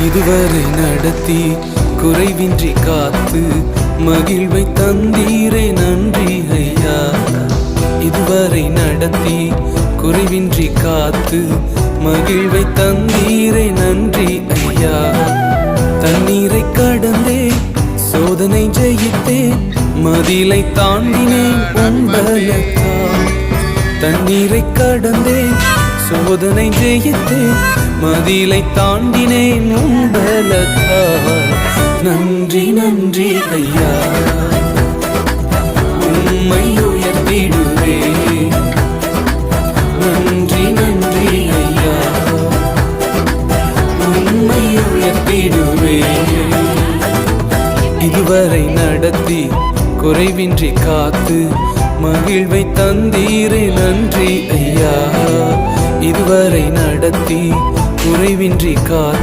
இதுவரை நடத்தி குறைவின்றி காத்து மகிழ்வை தந்தீரே நன்றி ஐயா. இதுவரை நடத்தி குறைவின்றி காத்து மகிழ்வை தந்தீரே நன்றி ஐயா. தண்ணீரை கடந்தே சோதனை ஜெயித்தேன், மதிலை தாண்டினேன் உம்பலத்தால். தண்ணீரை கடந்தேன் சோதனை ஜெயித்தேன், மதிலை தாண்டினேன் உம்பலத்தால். நன்றி நன்றி ஐயா, உம்மை உயர்த்திடுவேன். நன்றி நன்றி ஐயா, உம்மை உயர்த்திடுவேன். இதுவரை நடத்தி குறைவின்றி காத்து மகிழ்வை தந்தீரே நன்றி ஐயா. இதுவரை நடத்தி குறைவின்றி காத்து